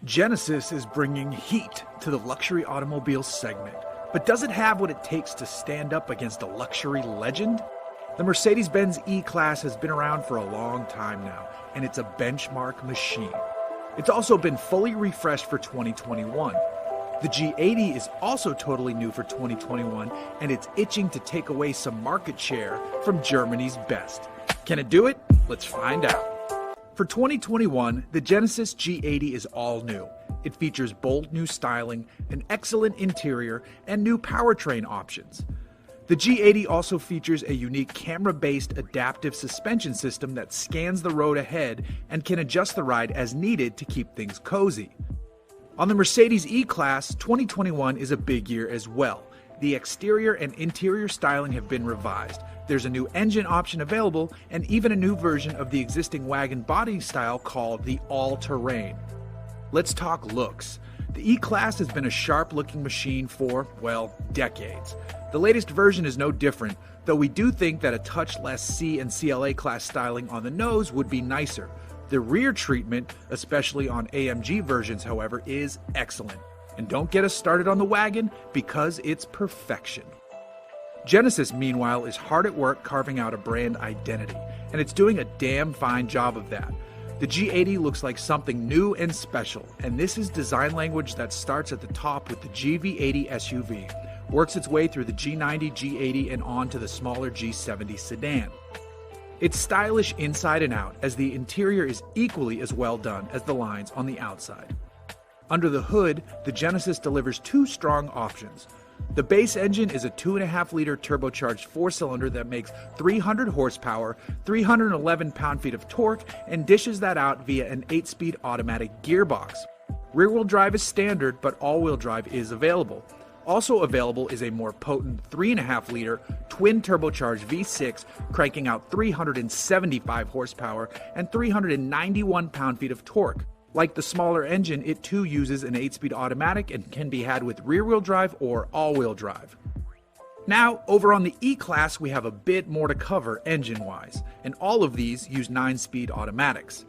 Genesis is bringing heat to the luxury automobile segment, but does it have what it takes to stand up against a luxury legend? The Mercedes Benz E-Class has been around for a long time now, and it's a benchmark machine. It's also been fully refreshed for 2021. The G80 is also totally new for 2021, and it's itching to take away some market share from Germany's best. Can it do it? Let's find out. For 2021, the Genesis G80 is all new. It features bold new styling, an excellent interior, and new powertrain options. The G80 also features a unique camera-based adaptive suspension system that scans the road ahead and can adjust the ride as needed to keep things cozy. On the Mercedes E-Class, 2021 is a big year as well. The exterior and interior styling have been revised. There's a new engine option available and even a new version of the existing wagon body style called the All-Terrain. Let's talk looks. The E-Class has been a sharp-looking machine for, well, decades. The latest version is no different, though we do think that a touch less C and CLA class styling on the nose would be nicer. The rear treatment, especially on AMG versions, however, is excellent. And don't get us started on the wagon because it's perfection. Genesis, meanwhile, is hard at work carving out a brand identity, and it's doing a damn fine job of that. The G80 looks like something new and special, and this is design language that starts at the top with the GV80 SUV, works its way through the G90, G80, and on to the smaller G70 sedan. It's stylish inside and out, as the interior is equally as well done as the lines on the outside. Under the hood, the Genesis delivers two strong options. The base engine is a 2.5-liter turbocharged four-cylinder that makes 300 horsepower, 311 pound-feet of torque, and dishes that out via an 8-speed automatic gearbox. Rear-wheel drive is standard, but all-wheel drive is available. Also available is a more potent 3.5-liter twin-turbocharged V6 cranking out 375 horsepower and 391 pound-feet of torque. Like the smaller engine, it too uses an 8-speed automatic and can be had with rear-wheel drive or all-wheel drive. Now, over on the E-Class, we have a bit more to cover engine-wise, and all of these use 9-speed automatics.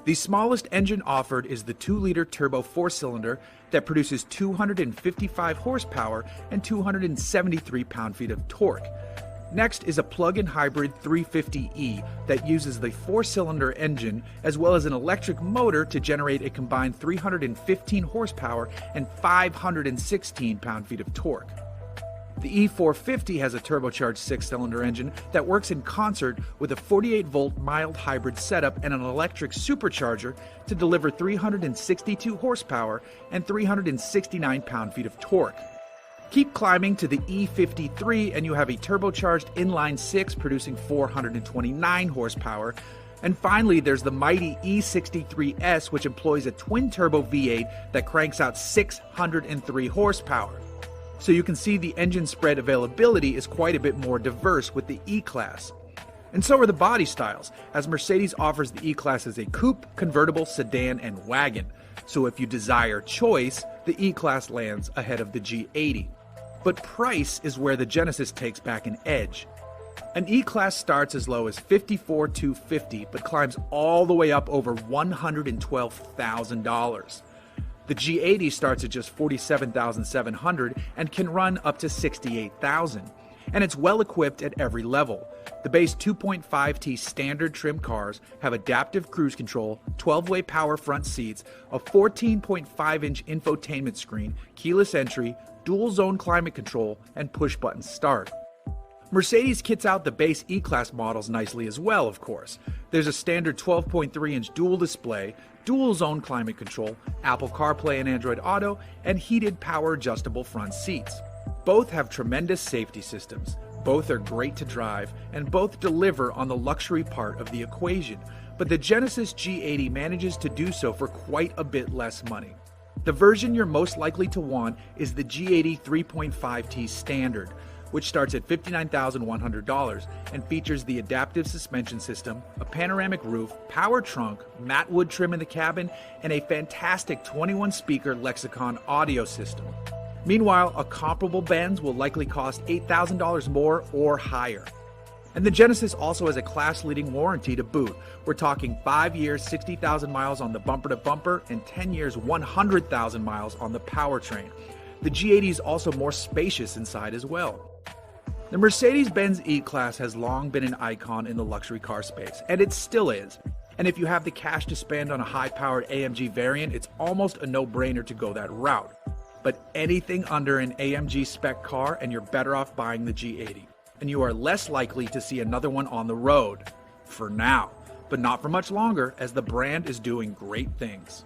The smallest engine offered is the 2-liter turbo 4-cylinder that produces 255 horsepower and 273 pound-feet of torque. Next is a plug-in hybrid 350e that uses the 4-cylinder engine as well as an electric motor to generate a combined 315 horsepower and 516 pound-feet of torque. The E450 has a turbocharged 6-cylinder engine that works in concert with a 48-volt mild hybrid setup and an electric supercharger to deliver 362 horsepower and 369 pound-feet of torque. Keep climbing to the E53 and you have a turbocharged inline-6 producing 429 horsepower. And finally, there's the mighty E63S, which employs a twin-turbo V8 that cranks out 603 horsepower. So you can see the engine spread availability is quite a bit more diverse with the E-Class. And so are the body styles, as Mercedes offers the E-Class as a coupe, convertible, sedan, and wagon. So if you desire choice, the E-Class lands ahead of the G80. But price is where the Genesis takes back an edge. An E-Class starts as low as $54,250 but climbs all the way up over $112,000. The G80 starts at just $47,700 and can run up to $68,000. And it's well equipped at every level. The base 2.5T standard trim cars have adaptive cruise control, 12-way power front seats, a 14.5-inch infotainment screen, keyless entry, dual-zone climate control, and push-button start. Mercedes kits out the base E-Class models nicely as well, of course. There's a standard 12.3-inch dual display, dual-zone climate control, Apple CarPlay and Android Auto, and heated power-adjustable front seats. Both have tremendous safety systems, both are great to drive, and both deliver on the luxury part of the equation, but the Genesis G80 manages to do so for quite a bit less money. The version you're most likely to want is the G80 3.5T Standard, which starts at $59,100 and features the adaptive suspension system, a panoramic roof, power trunk, matte wood trim in the cabin, and a fantastic 21-speaker Lexicon audio system. Meanwhile, a comparable Benz will likely cost $8,000 more or higher. And the Genesis also has a class-leading warranty to boot. We're talking 5 years, 60,000 miles on the bumper-to-bumper, and 10 years, 100,000 miles on the powertrain. The G80 is also more spacious inside as well. The Mercedes Benz E-Class has long been an icon in the luxury car space, and it still is. And if you have the cash to spend on a high-powered AMG variant, it's almost a no-brainer to go that route. But anything under an AMG spec car and you're better off buying the G80. And you are less likely to see another one on the road. For now. But not for much longer, as the brand is doing great things.